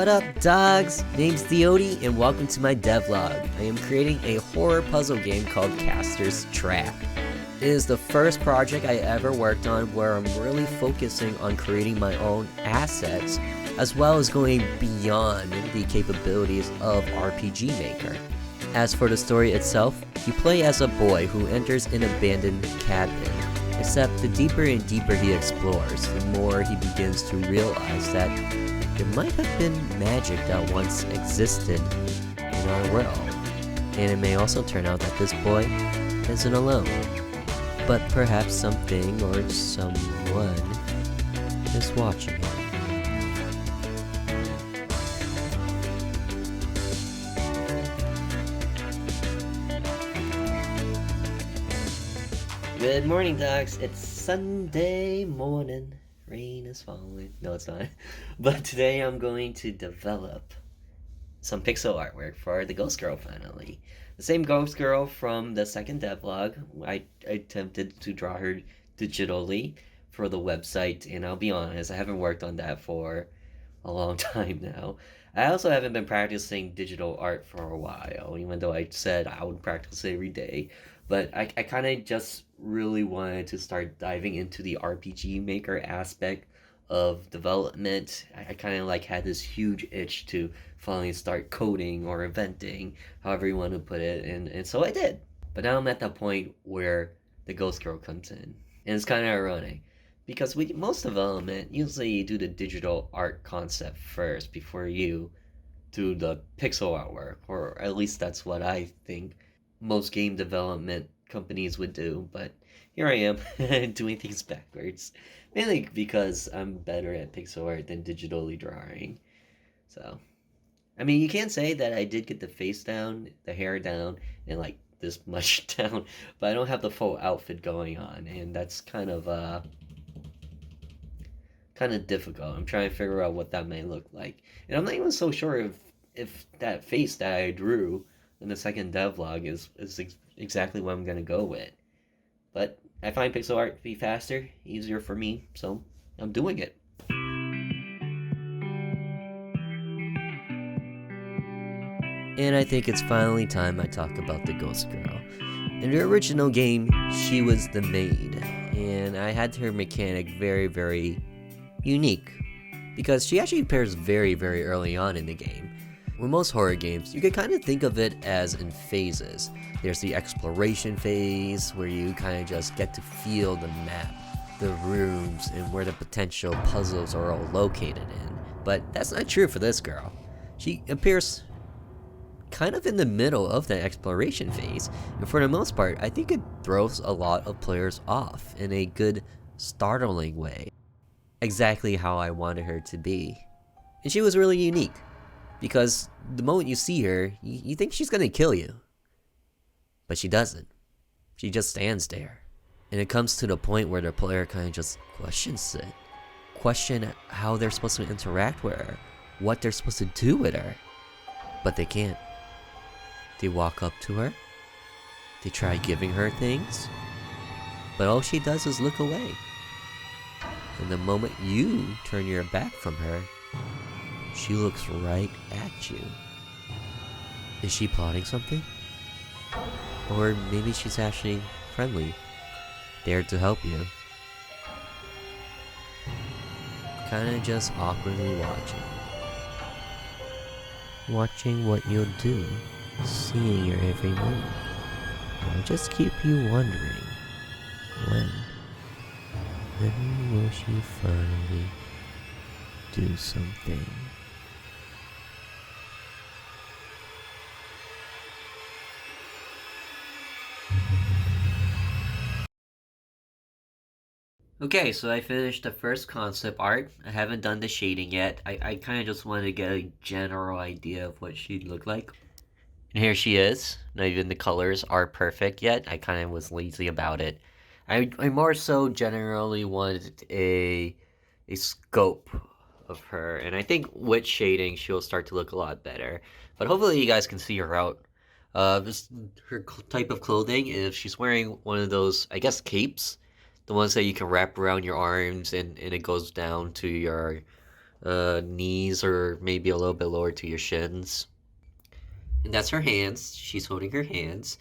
What up, dogs? Name's TheOdie, and welcome to my devlog. I am creating a horror puzzle game called Caster's Trap. It is the first project I ever worked on where I'm really focusing on creating my own assets, as well as going beyond the capabilities of RPG Maker. As for the story itself, you play as a boy who enters an abandoned cabin. Except the deeper and deeper he explores, the more he begins to realize that there might have been magic that once existed in our world. And it may also turn out that this boy isn't alone, but perhaps something or someone is watching him. Good morning, dogs. It's Sunday morning. Rain is falling. No, it's not. But today I'm going to develop some pixel artwork for the Ghost Girl finally. The same Ghost Girl from the second devlog. I attempted to draw her digitally for the website, and I'll be honest, I haven't worked on that for a long time now. I also haven't been practicing digital art for a while, even though I said I would practice every day. But I kind of just really wanted to start diving into the RPG Maker aspect of development. I kind of like had this huge itch to finally start coding or inventing, however you want to put it, and so I did. But now I'm at that point where the Ghost Girl comes in. And it's kind of ironic because with most development, usually you do the digital art concept first before you do the pixel artwork, or at least that's what I think most game development companies would do. But here I am doing things backwards, mainly because I'm better at pixel art than digitally drawing. So, I mean, you can say that I did get the face down, the hair down, and like this much down, but I don't have the full outfit going on, and that's kind of difficult. I'm trying to figure out what that may look like, and I'm not even so sure if that face that I drew in the second devlog is exactly what I'm gonna go with. But I find pixel art to be faster, easier for me, so I'm doing it. And I think it's finally time I talk about the Ghost Girl. In the original game, she was the maid, and I had her mechanic very, very unique because she actually appears very, very early on in the game. With most horror games, you can kind of think of it as in phases. There's the exploration phase, where you kind of just get to feel the map, the rooms, and where the potential puzzles are all located in. But that's not true for this girl. She appears kind of in the middle of the exploration phase, and for the most part, I think it throws a lot of players off in a good, startling way. Exactly how I wanted her to be. And she was really unique, because the moment you see her, you think she's gonna kill you. But she doesn't. She just stands there. And it comes to the point where the player kind of just questions it. Question how they're supposed to interact with her, what they're supposed to do with her. But they can't. They walk up to her, they try giving her things, but all she does is look away. And the moment you turn your back from her, she looks right at you. Is she plotting something? Or maybe she's actually friendly, there to help you. Kinda just awkwardly watching. Watching what you'll do, seeing your every move. I'll just keep you wondering, when will she finally do something? Okay, so I finished the first concept art. I haven't done the shading yet. I kind of just wanted to get a general idea of what she'd look like. And here she is. Not even the colors are perfect yet. I kind of was lazy about it. I more so generally wanted a scope of her, and I think with shading she'll start to look a lot better. But hopefully you guys can see her out. This her type of clothing. If she's wearing one of those, I guess, capes, the ones that you can wrap around your arms and it goes down to knees or maybe a little bit lower to your shins. And that's her hands. She's holding her hands.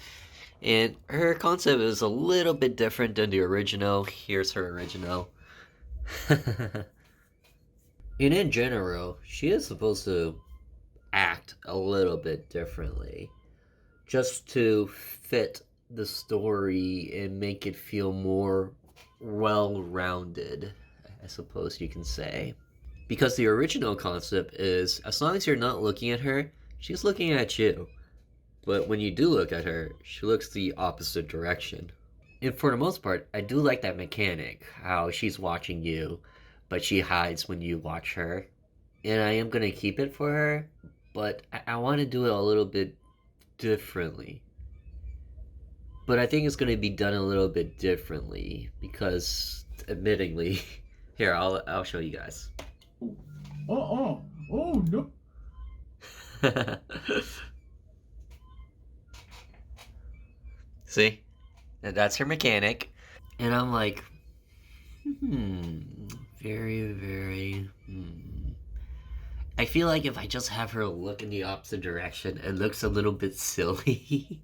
And her concept is a little bit different than the original. Here's her original. And in general, she is supposed to act a little bit differently just to fit the story and make it feel more well-rounded, I suppose you can say. Because the original concept is, as long as you're not looking at her, she's looking at you. But when you do look at her, she looks the opposite direction. And for the most part, I do like that mechanic, how she's watching you, but she hides when you watch her. And I am going to keep it for her, but I want to do it a little bit differently. But I think it's going to be done a little bit differently because, admittingly, here, I'll show you guys. Oh no. See? And that's her mechanic. And I'm like, very. I feel like if I just have her look in the opposite direction, it looks a little bit silly.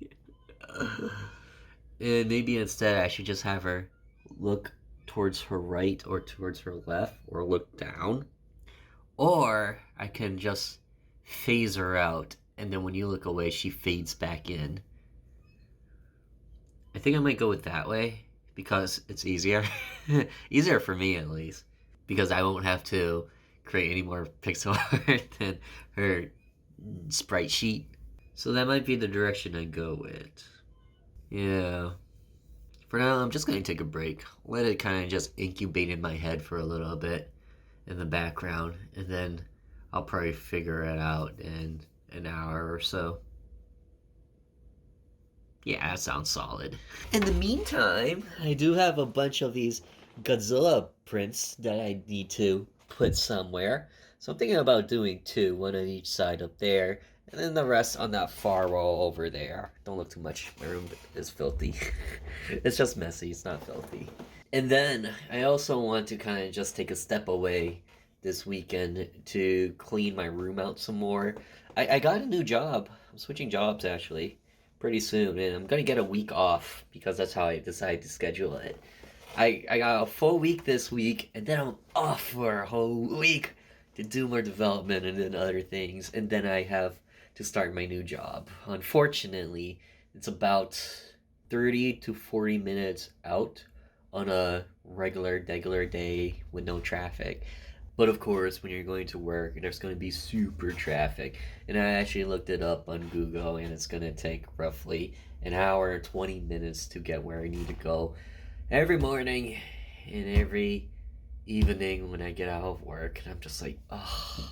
And maybe instead I should just have her look towards her right or towards her left or look down. Or I can just phase her out, and then when you look away, she fades back in. I think I might go with that way because it's easier. Easier for me, at least. Because I won't have to create any more pixel art than her sprite sheet. So that might be the direction I go with. Yeah. For now, I'm just going to take a break. Let it kind of just incubate in my head for a little bit in the background, and then I'll probably figure it out in an hour or so. Yeah, that sounds solid. In the meantime, I do have a bunch of these Godzilla prints that I need to put somewhere. So I'm thinking about doing two, one on each side up there, and then the rest on that far wall over there. Don't look too much. My room is filthy. It's just messy. It's not filthy. And then I also want to kind of just take a step away this weekend to clean my room out some more. I got a new job. I'm switching jobs actually pretty soon, and I'm gonna get a week off because that's how I decided to schedule it. I got a full week this week, and then I'm off for a whole week to do more development and then other things, and then I have to start my new job. Unfortunately, it's about 30 to 40 minutes out on a regular day with no traffic. But of course, when you're going to work, there's going to be super traffic. And I actually looked it up on Google, and it's going to take roughly an hour and 20 minutes to get where I need to go every morning and every evening when I get out of work. And I'm just like, oh.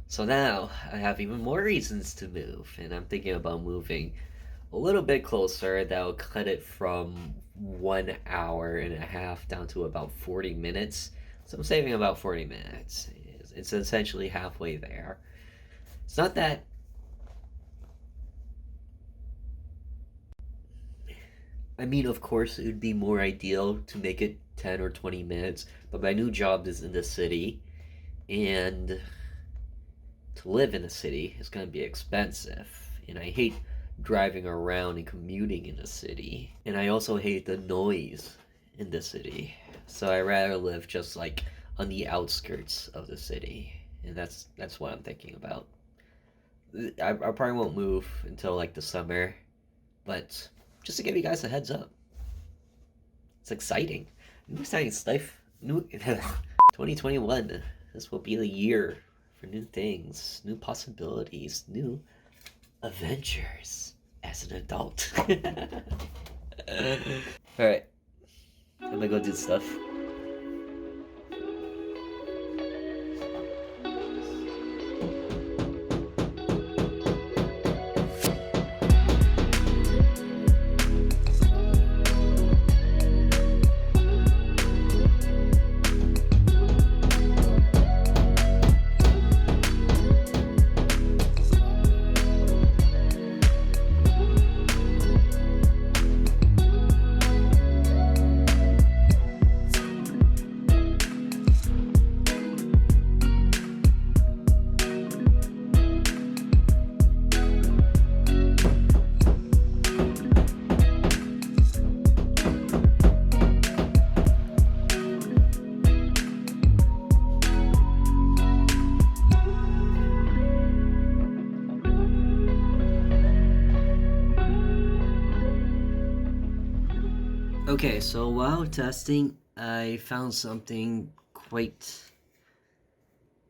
So now I have even more reasons to move, and I'm thinking about moving a little bit closer. That will cut it from 1 hour and a half down to about 40 minutes. So I'm saving about 40 minutes. It's essentially halfway there. It's not that... I mean, of course, it would be more ideal to make it 10 or 20 minutes, but my new job is in the city, and to live in the city is going to be expensive, and I hate driving around and commuting in the city, and I also hate the noise in the city. So I rather live just like on the outskirts of the city, and that's what I'm thinking about. I probably won't move until like the summer, but just to give you guys a heads up, it's exciting. New exciting stuff. New 2021. This will be the year for new things, new possibilities, new adventures as an adult. Alright. I'm gonna go do stuff. Okay, so while testing, I found something quite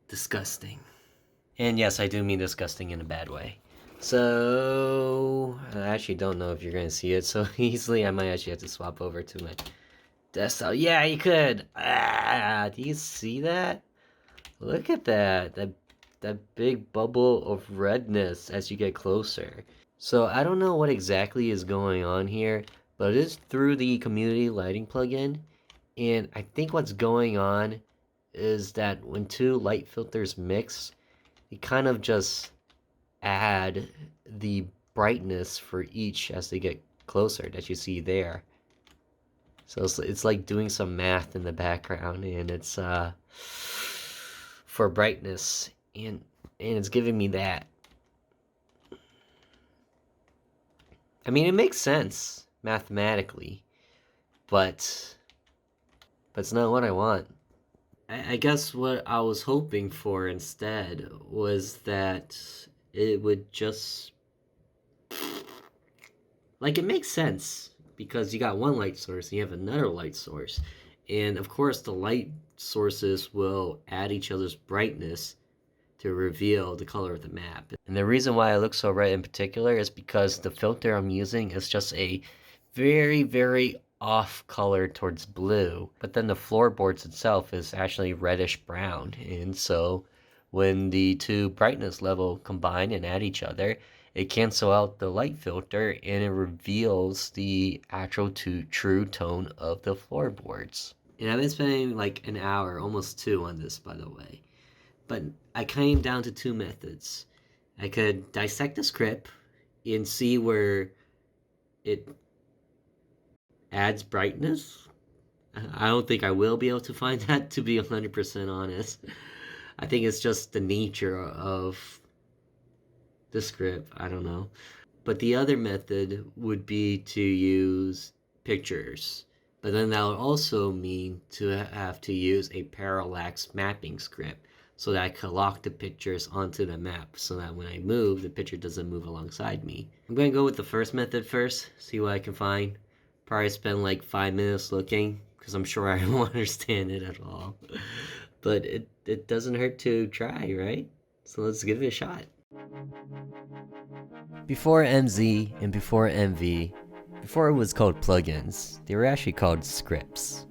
disgusting. And yes, I do mean disgusting in a bad way. So, I actually don't know if you're gonna see it so easily. I might actually have to swap over to my desktop. Yeah, you could! Ah, do you see that? Look at that. That big bubble of redness as you get closer. So I don't know what exactly is going on here, but it is through the community lighting plugin. And I think what's going on is that when two light filters mix, it kind of just add the brightness for each as they get closer that you see there. So it's like doing some math in the background, and it's for brightness, and it's giving me that. I mean, it makes sense mathematically, but it's not what I want. I guess what I was hoping for instead was that it would just, like, it makes sense because you got one light source and you have another light source, and of course the light sources will add each other's brightness to reveal the color of the map. And the reason why it looks so red in particular is because the filter I'm using is just a very, very off color towards blue. But then the floorboards itself is actually reddish brown. And so when the two brightness level combine and add each other, it cancels out the light filter and it reveals the actual true tone of the floorboards. And I've been spending like an hour, almost two, on this, by the way. But I came down to two methods. I could dissect the script and see where it adds brightness. I don't think I will be able to find that, to be 100% honest. I think it's just the nature of the script. I don't know. But the other method would be to use pictures. But then that would also mean to have to use a parallax mapping script so that I could lock the pictures onto the map so that when I move, the picture doesn't move alongside me. I'm going to go with the first method first, see what I can find. Probably spend like 5 minutes looking because I'm sure I won't understand it at all. But it doesn't hurt to try, right? So let's give it a shot. Before MZ and before MV, before it was called plugins, they were actually called scripts.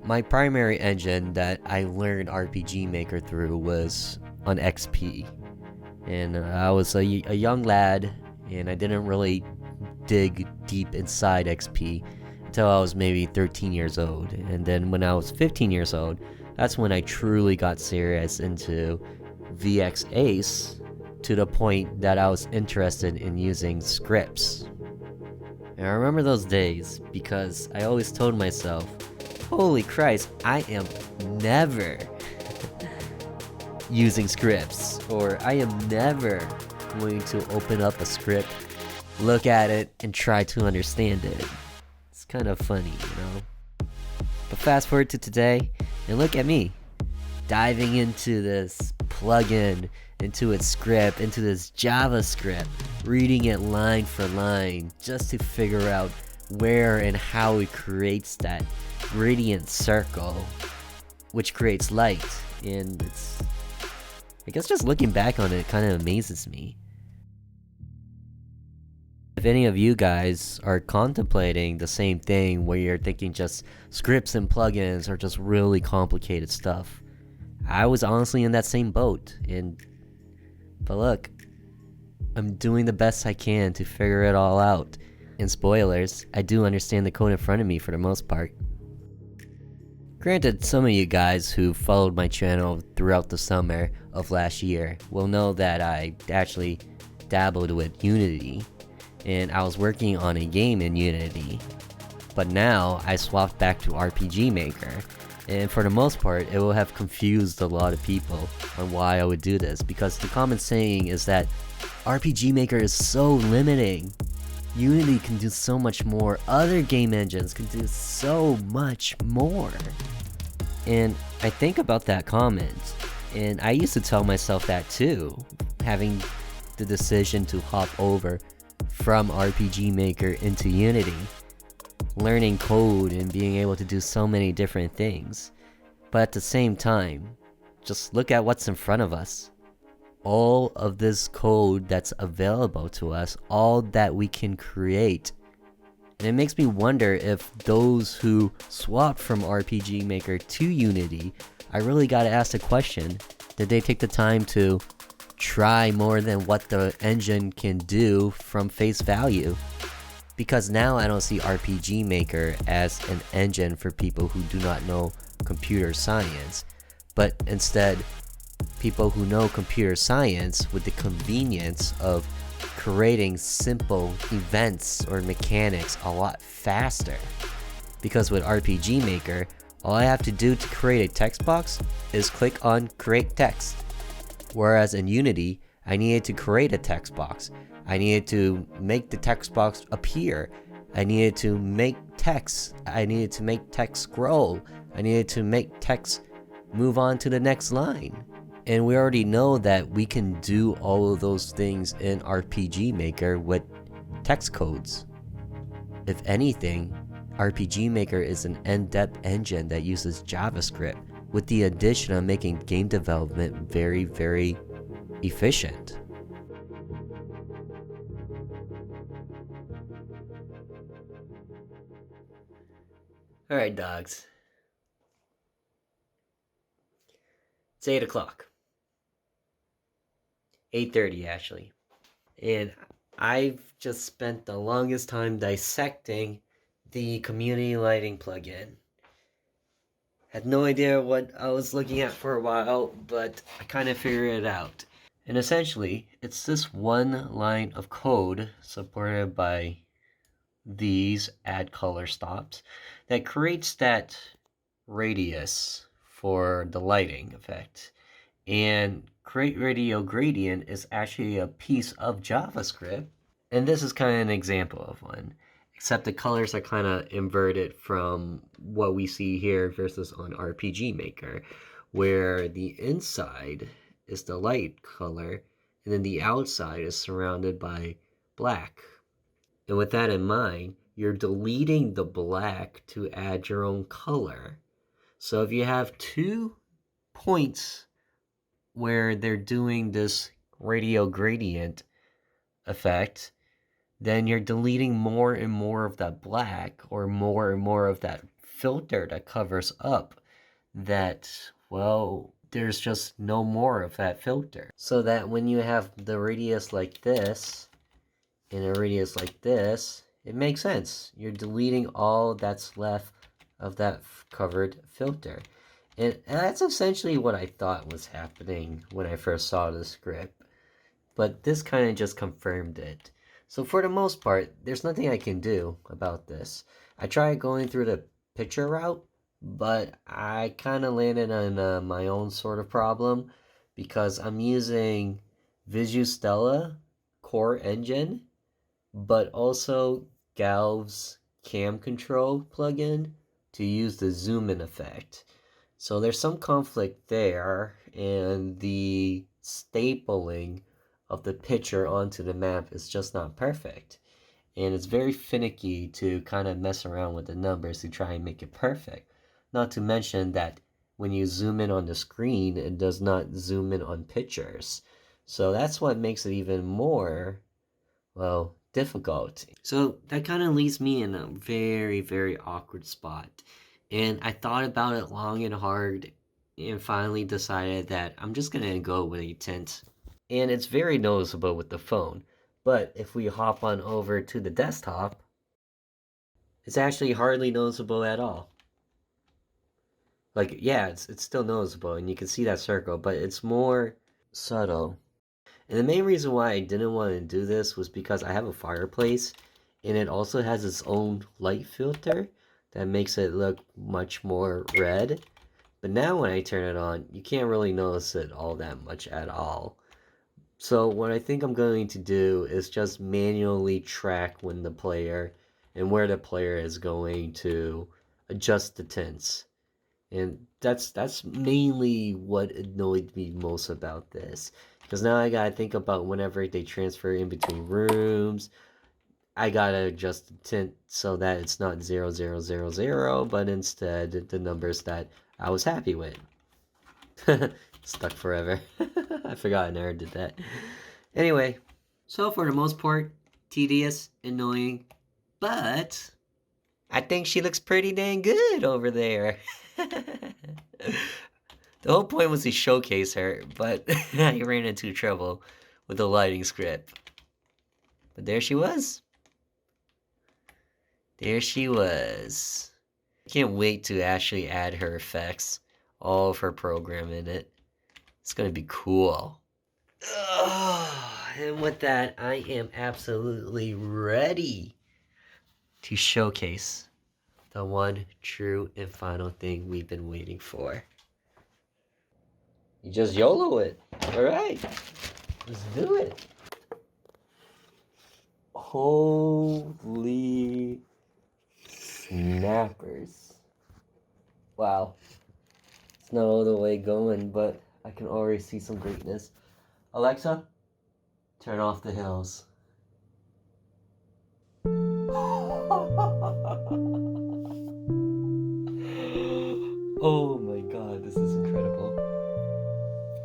My primary engine that I learned RPG Maker through was on XP. And I was a young lad, and I didn't really dig deep inside XP until I was maybe 13 years old. And then when I was 15 years old, that's when I truly got serious into VX Ace, to the point that I was interested in using scripts. And I remember those days because I always told myself, holy Christ, I am never using scripts, or I am never going to open up a script, look at it, and try to understand it. It's kind of funny, you know? But fast forward to today, and look at me, diving into this plugin, into its script, into this JavaScript, reading it line for line, just to figure out where and how it creates that gradient circle, which creates light. And it's, I guess just looking back on it kind of amazes me. If any of you guys are contemplating the same thing, where you're thinking just scripts and plugins are just really complicated stuff, I was honestly in that same boat. But look, I'm doing the best I can to figure it all out. And spoilers, I do understand the code in front of me for the most part. Granted, some of you guys who followed my channel throughout the summer of last year will know that I actually dabbled with Unity, and I was working on a game in Unity. But now I swapped back to RPG Maker, and for the most part it will have confused a lot of people on why I would do this, because the common saying is that RPG Maker is so limiting. Unity can do so much more, other game engines can do so much more. And I think about that comment, and I used to tell myself that too, having the decision to hop over from RPG Maker into Unity, learning code and being able to do so many different things. But at the same time, just look at what's in front of us. All of this code that's available to us, all that we can create. And it makes me wonder if those who swapped from RPG Maker to Unity, I really gotta ask the question, did they take the time to try more than what the engine can do from face value? Because now I don't see RPG Maker as an engine for people who do not know computer science, but instead people who know computer science with the convenience of creating simple events or mechanics a lot faster. Because with RPG Maker, all I have to do to create a text box is click on create text. Whereas in Unity, I needed to create a text box. I needed to make the text box appear. I needed to make text. I needed to make text scroll. I needed to make text move on to the next line. And we already know that we can do all of those things in RPG Maker with text codes. If anything, RPG Maker is an in-depth engine that uses JavaScript with the addition of making game development very, very efficient. Alright, dogs. It's 8 o'clock. 8:30 actually. And I've just spent the longest time dissecting the community lighting plugin. Had no idea what I was looking at for a while, but I kind of figured it out. And essentially, it's this one line of code supported by these add color stops that creates that radius for the lighting effect. And create radio gradient is actually a piece of JavaScript. And this is kind of an example of one, except the colors are kind of inverted from what we see here versus on RPG Maker, where the inside is the light color and then the outside is surrounded by black. And with that in mind, you're deleting the black to add your own color. So if you have 2 points where they're doing this radio gradient effect, then you're deleting more and more of that black or more and more of that filter that covers up that, well, there's just no more of that filter. So that when you have the radius like this and a radius like this, it makes sense. You're deleting all that's left of that covered filter. And that's essentially what I thought was happening when I first saw the script. But this kind of just confirmed it. So for the most part, there's nothing I can do about this. I tried going through the picture route, but I kind of landed on my own sort of problem because I'm using Visustella core engine, but also Galv's cam control plugin to use the zoom in effect. So there's some conflict there, and the stapling of the picture onto the map is just not perfect. And it's very finicky to kind of mess around with the numbers to try and make it perfect. Not to mention that when you zoom in on the screen, it does not zoom in on pictures. So that's what makes it even more, well, difficult. So that kind of leaves me in a very, very awkward spot. And I thought about it long and hard and finally decided that I'm just going to go with a tint. And it's very noticeable with the phone. But if we hop on over to the desktop, it's actually hardly noticeable at all. Like, yeah, it's still noticeable and you can see that circle, but it's more subtle. And the main reason why I didn't want to do this was because I have a fireplace and it also has its own light filter that makes it look much more red. But now when I turn it on, you can't really notice it all that much at all. So what I think I'm going to do is just manually track when the player and where the player is going to adjust the tints. And that's mainly what annoyed me most about this. Because now I gotta think about whenever they transfer in between rooms, I gotta adjust the tint so that it's not 0000, but instead the numbers that I was happy with. Stuck forever. I forgot I never did that. Anyway, so for the most part, tedious, annoying, but I think she looks pretty dang good over there. The whole point was to showcase her, but I ran into trouble with the lighting script. But there she was. There she was. I can't wait to actually add her effects, all of her program in it. It's gonna be cool. And with that, I am absolutely ready to showcase the one true and final thing we've been waiting for. You just YOLO it. Alright, let's do it. Holy snappers. Wow. It's not all the way going, but I can already see some greatness. Alexa, turn off the hills. Oh my god, this is incredible.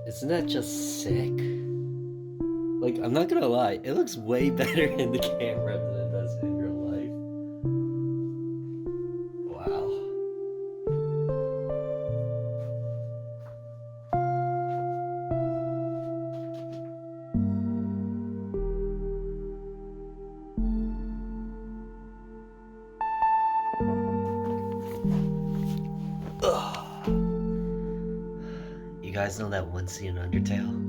Isn't that just sick? Like, I'm not gonna lie, it looks way better in the camera than it does in real life. Wow. Ugh. You guys know that one scene in Undertale?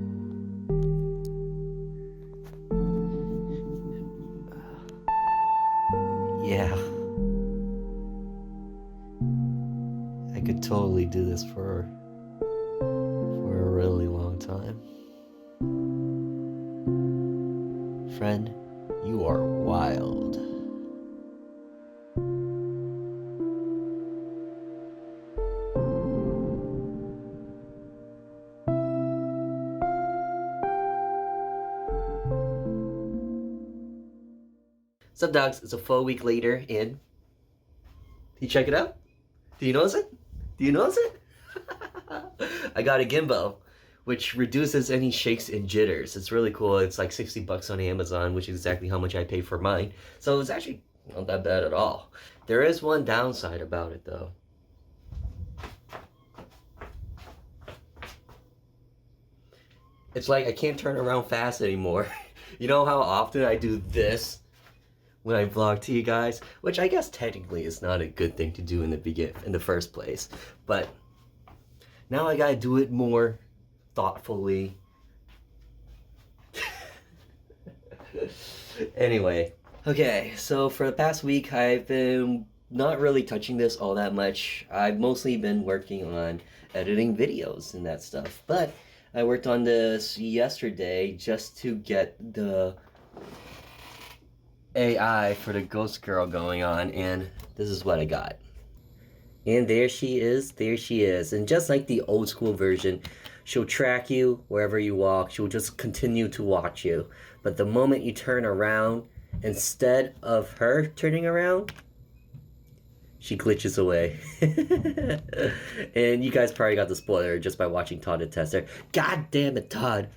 Yeah. I could totally do this for a really long time. Friend, you are wild. Sup dogs, it's a full week later and you check it out? Do you notice it? Do you notice it? I got a gimbal, which reduces any shakes and jitters. It's really cool. It's like 60 bucks on Amazon, which is exactly how much I paid for mine. So it's actually not that bad at all. There is one downside about it though. It's like I can't turn around fast anymore. You know how often I do this when I vlog to you guys? Which I guess technically is not a good thing to do in the first place. But now I gotta do it more thoughtfully. Anyway, okay, so for the past week I've been not really touching this all that much. I've mostly been working on editing videos and that stuff, but I worked on this yesterday just to get the AI for the ghost girl going on, and this is what I got. And there she is, and just like the old school version, she'll track you wherever you walk. She'll just continue to watch you, but the moment you turn around, instead of her turning around, she glitches away. And you guys probably got the spoiler just by watching Todd the Tester. God damn it, Todd.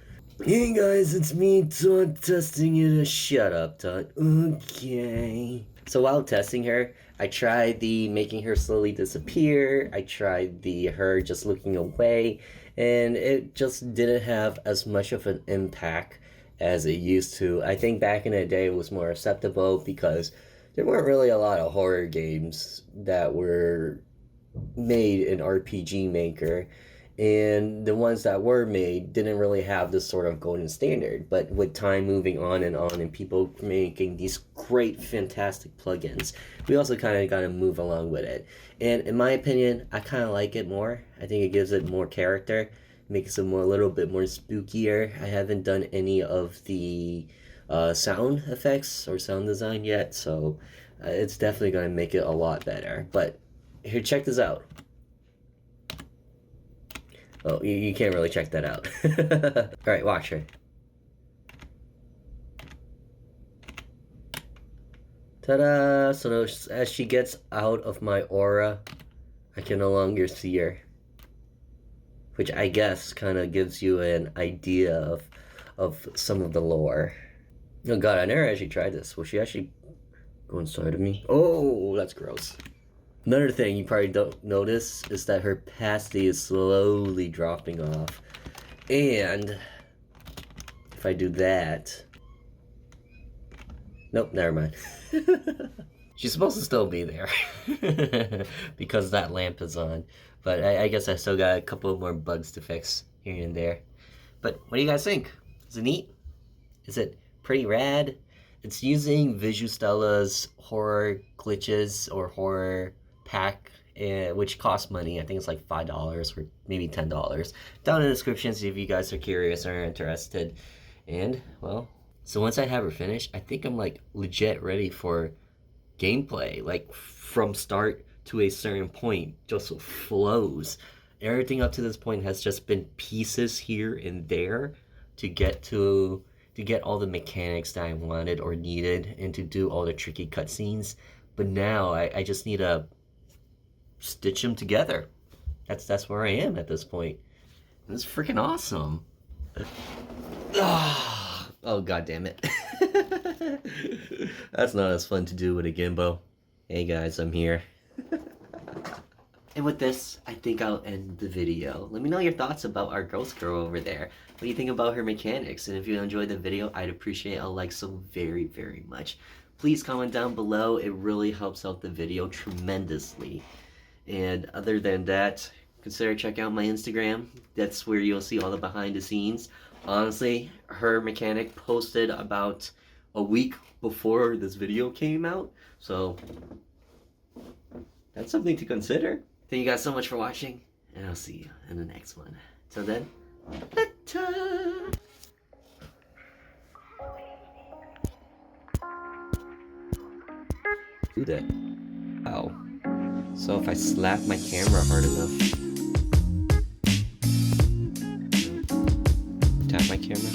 Hey guys, it's me, Todd, testing you to shut up, Todd. Okay. So while testing her, I tried the making her slowly disappear. I tried the her just looking away, and it just didn't have as much of an impact as it used to. I think back in the day it was more acceptable because there weren't really a lot of horror games that were made in RPG Maker, and the ones that were made didn't really have this sort of golden standard. But with time moving on and people making these great fantastic plugins, we also kind of got to move along with it. And in my opinion, I kind of like it more. I think it gives it more character, makes it a little bit more spookier. I haven't done any of the sound effects or sound design yet, so it's definitely going to make it a lot better. But here, check this out. Oh, you can't really check that out. Alright, watch her. Ta-da! So as she gets out of my aura, I can no longer see her. Which I guess kind of gives you an idea of some of the lore. Oh god, I never actually tried this. Will she actually go inside of me? Oh, that's gross. Another thing you probably don't notice is that her pasty is slowly dropping off. And if I do that... Nope, never mind. She's supposed to still be there because that lamp is on. But I guess I still got a couple more bugs to fix here and there. But what do you guys think? Is it neat? Is it pretty rad? It's using Visustella's horror glitches or horror pack, which costs money. I think it's like $5 or maybe $10. Down in the description if you guys are curious or interested. And, well, so once I have her finished, I think I'm like legit ready for gameplay. Like from start to a certain point, just flows. Everything up to this point has just been pieces here and there to get all the mechanics that I wanted or needed and to do all the tricky cutscenes. But now I just need to stitch them together. That's where I am at this point. And it's freaking awesome. Oh god damn it. That's not as fun to do with a Gimbo. Hey guys, I'm here. And with this, I think I'll end the video. Let me know your thoughts about our ghost girl over there. What do you think about her mechanics? And if you enjoyed the video, I'd appreciate a like so very, very much. Please comment down below. It really helps out the video tremendously. And other than that, consider checking out my Instagram. That's where you'll see all the behind the scenes. Honestly, her mechanic posted about a week before this video came out. So that's something to consider. Thank you guys so much for watching, and I'll see you in the next one. Till then, ta-ta! Do that. Ow. So if I slap my camera hard enough, tap my camera.